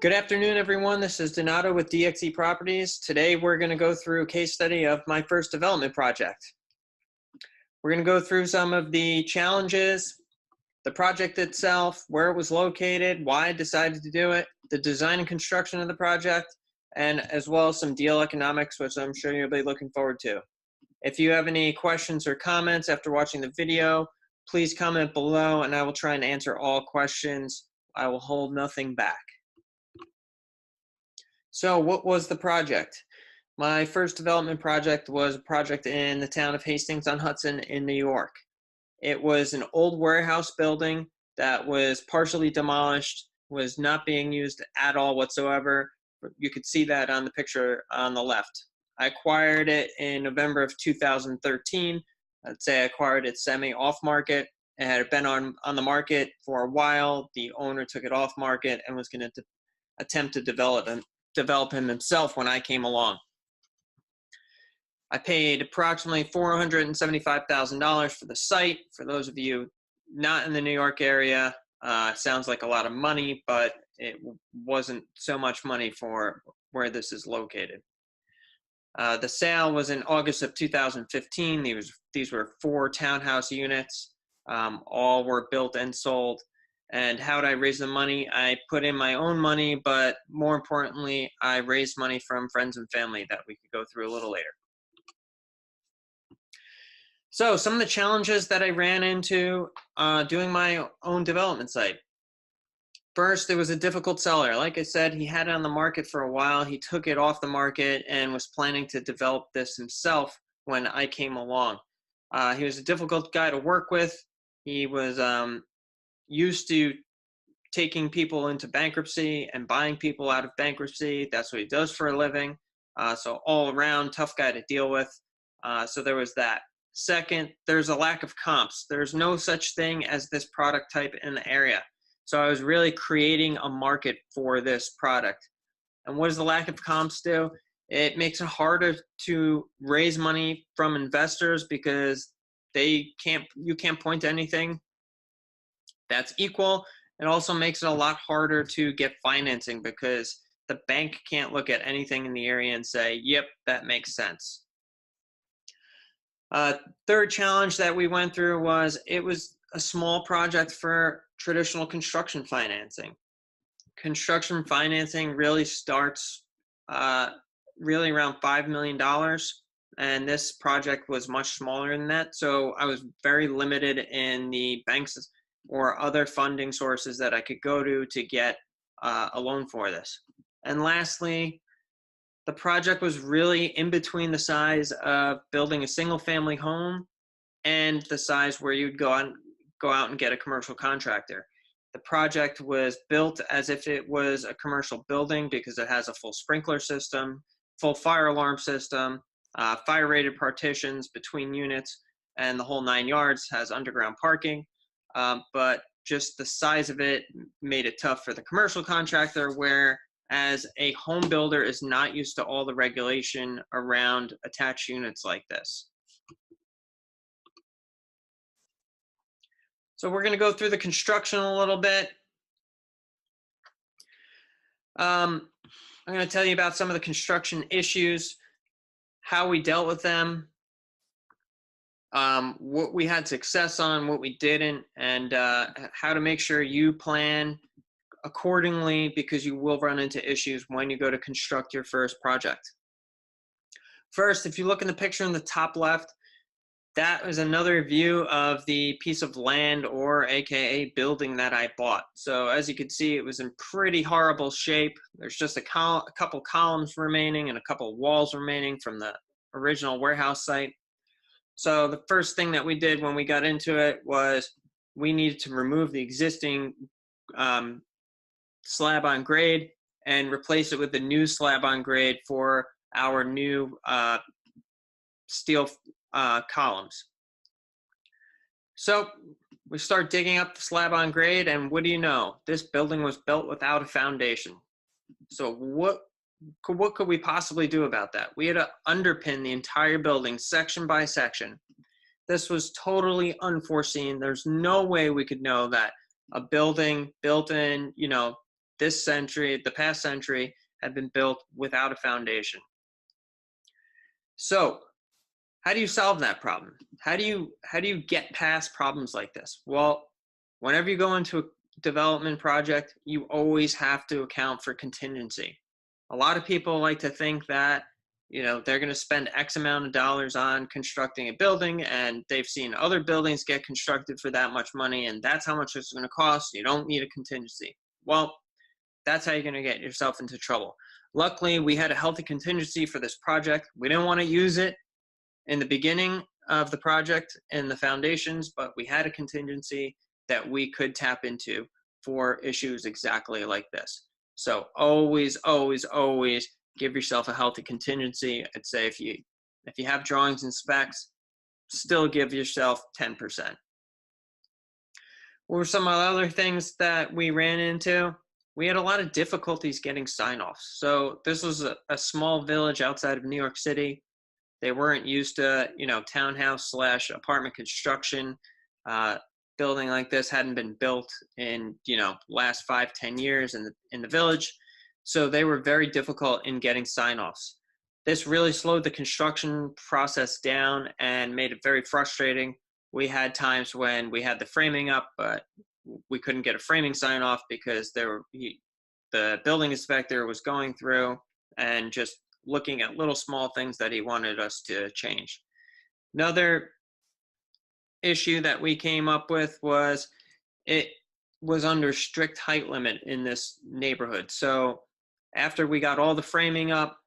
Good afternoon, everyone. This is Donato with DXE Properties. Today, we're going to go through a case study of my first development project. We're going to go through some of the challenges, the project itself, where it was located, why I decided to do it, the design and construction of the project, and as well as some deal economics, which I'm sure you'll be looking forward to. If you have any questions or comments after watching the video, please comment below and I will try and answer all questions. I will hold nothing back. So what was the project? My first development project was a project in the town of Hastings-on-Hudson in New York. It was an old warehouse building that was partially demolished, was not being used at all whatsoever. You could see that on the picture on the left. I acquired it in November of 2013. I'd say I acquired it semi-off market. It had been on the market for a while. The owner took it off market and was going to attempt to develop him himself when I came along. I paid approximately $475,000 for the site. For those of you not in the New York area, sounds like a lot of money, but it wasn't so much money for where this is located. The sale was in August of 2015. These were 4 townhouse units. All were built and sold. And how did I raise the money? I put in my own money, but more importantly, I raised money from friends and family that we could go through a little later. So some of the challenges that I ran into doing my own development site. First, it was a difficult seller. Like I said, he had it on the market for a while. He took it off the market and was planning to develop this himself when I came along. He was a difficult guy to work with. He was used to taking people into bankruptcy and buying people out of bankruptcy. That's what he does for a living. So all around, tough guy to deal with. So there was that. Second, there's a lack of comps. There's no such thing as this product type in the area. So I was really creating a market for this product. And what does the lack of comps do? It makes it harder to raise money from investors because you can't point to anything that's equal. It also makes it a lot harder to get financing because the bank can't look at anything in the area and say, yep, that makes sense. Third challenge that we went through was it was a small project for traditional construction financing. Construction financing really starts really around $5 million, and this project was much smaller than that. So I was very limited in the banks or other funding sources that I could go to get a loan for this. And lastly, the project was really in between the size of building a single family home and the size where you'd go out and get a commercial contractor. The project was built as if it was a commercial building because it has a full sprinkler system, full fire alarm system, fire rated partitions between units, and the whole 9 yards, has underground parking. But just the size of it made it tough for the commercial contractor, whereas a home builder is not used to all the regulation around attached units like this. So we're going to go through the construction a little bit. I'm going to tell you about some of the construction issues, how we dealt with them, what we had success on, what we didn't, and how to make sure you plan accordingly because you will run into issues when you go to construct your first project. First, if you look in the picture in the top left, that is another view of the piece of land or AKA building that I bought. So as you can see, it was in pretty horrible shape. There's just a couple columns remaining and a couple walls remaining from the original warehouse site. So the first thing that we did when we got into it was we needed to remove the existing slab on grade and replace it with the new slab on grade for our new steel columns. So we start digging up the slab on grade, and what do you know? This building was built without a foundation. So what could we possibly do about that? We had to underpin the entire building section by section. This was totally unforeseen. There's no way we could know that a building built in, this century, the past century, have been built without a foundation. So how do you solve that problem? How do you get past problems like this? Well, whenever you go into a development project, you always have to account for contingency. A lot of people like to think that, they're going to spend X amount of dollars on constructing a building, and they've seen other buildings get constructed for that much money, and that's how much it's going to cost. You don't need a contingency. Well, that's how you're going to get yourself into trouble. Luckily, we had a healthy contingency for this project. We didn't want to use it in the beginning of the project and the foundations, but we had a contingency that we could tap into for issues exactly like this. So always, always, always give yourself a healthy contingency. I'd say if you have drawings and specs, still give yourself 10%. What were some other things that we ran into? We had a lot of difficulties getting sign-offs. So this was a small village outside of New York City. They weren't used to, townhouse / apartment construction. Building like this hadn't been built in, last 5-10 years in the village. So they were very difficult in getting sign-offs. This really slowed the construction process down and made it very frustrating. We had times when we had the framing up, but we couldn't get a framing sign-off because the building inspector was going through and just looking at little small things that he wanted us to change. Another issue that we came up with was it was under strict height limit in this neighborhood. So after we got all the framing up,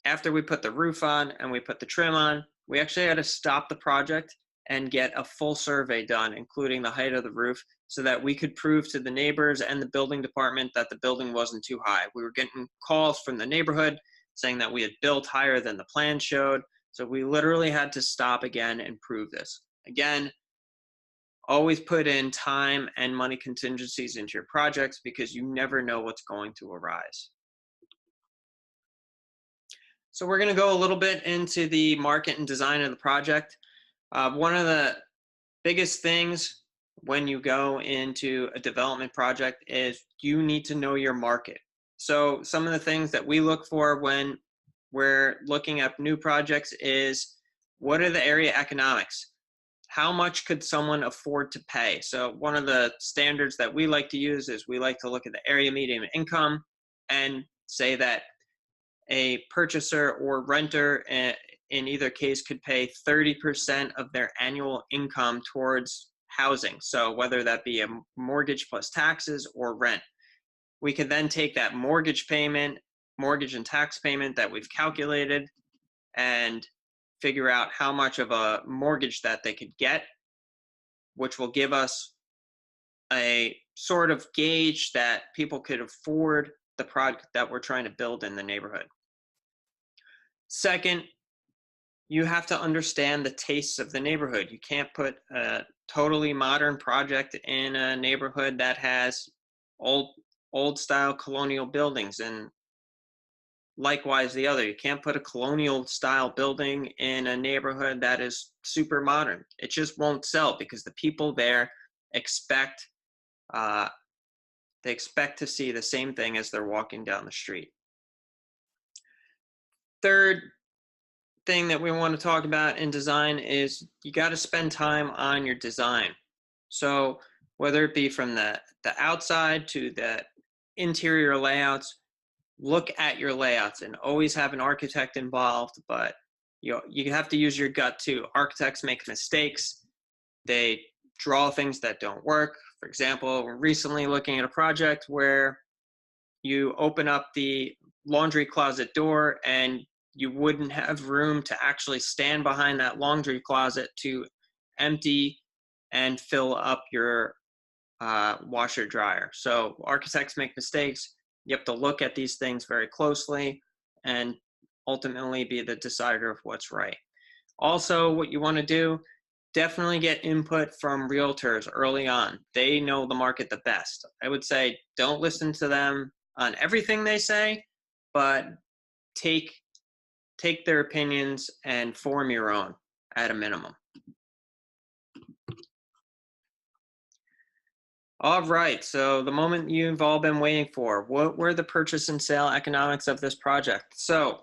after we put the roof on and we put the trim on, we actually had to stop the project and get a full survey done, including the height of the roof, so that we could prove to the neighbors and the building department that the building wasn't too high. We were getting calls from the neighborhood saying that we had built higher than the plan showed. So we literally had to stop again and prove this. Again, always put in time and money contingencies into your projects because you never know what's going to arise. So we're going to go a little bit into the market and design of the project. One of the biggest things when you go into a development project is you need to know your market. So some of the things that we look for when we're looking at new projects is, what are the area economics? How much could someone afford to pay? So one of the standards that we like to use is we like to look at the area median income and say that a purchaser or renter in either case could pay 30% of their annual income towards housing. So whether that be a mortgage plus taxes or rent. We could then take that mortgage and tax payment that we've calculated and figure out how much of a mortgage that they could get, which will give us a sort of gauge that people could afford the product that we're trying to build in the neighborhood. Second, you have to understand the tastes of the neighborhood. You can't put a totally modern project in a neighborhood that has old style colonial buildings, and likewise the other. You can't put a colonial style building in a neighborhood that is super modern. It just won't sell because the people there expect to see the same thing as they're walking down the street. Third thing that we want to talk about in design is you got to spend time on your design. So whether it be from the outside to the interior layouts, look at your layouts and always have an architect involved, but you have to use your gut too. Architects make mistakes. They draw things that don't work. For example, we're recently looking at a project where you open up the laundry closet door and you wouldn't have room to actually stand behind that laundry closet to empty and fill up your washer dryer. So architects make mistakes. You have to look at these things very closely and ultimately be the decider of what's right. Also, what you want to do, definitely get input from realtors early on. They know the market the best. I would say don't listen to them on everything they say, but take their opinions and form your own at a minimum. All right, so the moment you've all been waiting for, what were the purchase and sale economics of this project? So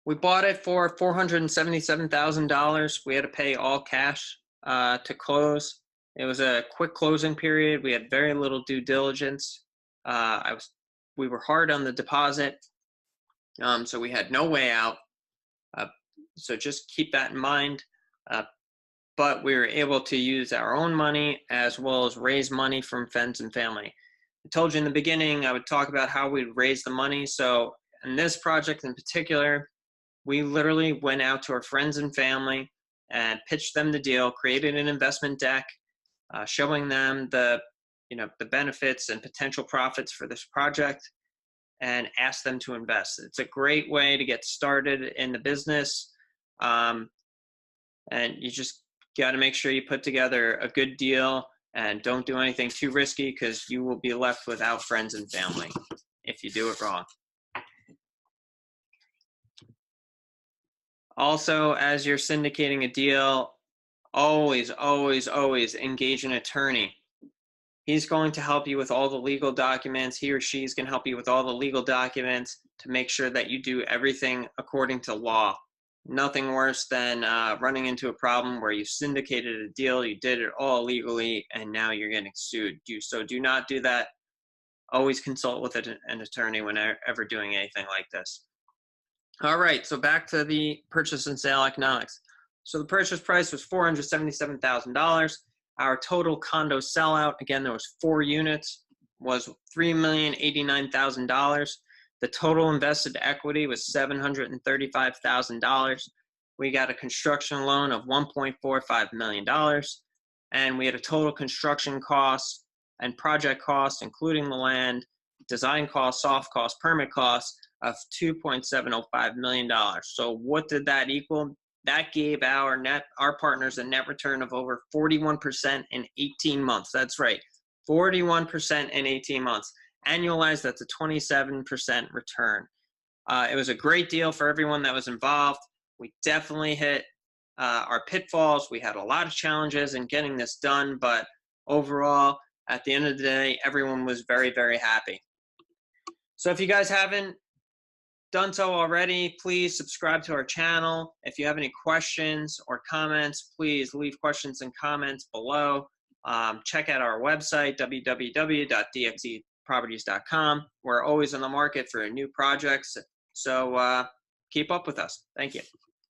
we bought it for $477,000. We had to pay all cash to close. It was a quick closing period. We had very little due diligence. We were hard on the deposit, so we had no way out. So just keep that in mind. But we were able to use our own money as well as raise money from friends and family. I told you in the beginning I would talk about how we'd raise the money. So in this project in particular, we literally went out to our friends and family and pitched them the deal, created an investment deck, showing them the benefits and potential profits for this project, and asked them to invest. It's a great way to get started in the business, and you just got to make sure you put together a good deal and don't do anything too risky, because you will be left without friends and family if you do it wrong. Also, as you're syndicating a deal, always, always, always engage an attorney. He's going to help you with all the legal documents. He or she is going to help you with all the legal documents to make sure that you do everything according to law. Nothing worse than running into a problem where you syndicated a deal, you did it all legally, and now you're getting sued. So do not do that. Always consult with an attorney whenever doing anything like this. All right, so back to the purchase and sale economics. So the purchase price was $477,000. Our total condo sellout, again, there was 4 units, was $3,089,000. The total invested equity was $735,000. We got a construction loan of $1.45 million, and we had a total construction cost and project cost, including the land, design cost, soft cost, permit cost, of $2.705 million. So what did that equal? That gave our partners a net return of over 41% in 18 months. That's right, 41% in 18 months. Annualized, that's a 27% return. It was a great deal for everyone that was involved. We definitely hit our pitfalls. We had a lot of challenges in getting this done, but overall, at the end of the day, everyone was very, very happy. So if you guys haven't done so already, please subscribe to our channel. If you have any questions or comments, please leave questions and comments below. Check out our website, www.dxeproperties.com. We're always on the market for new projects, so keep up with us. Thank you.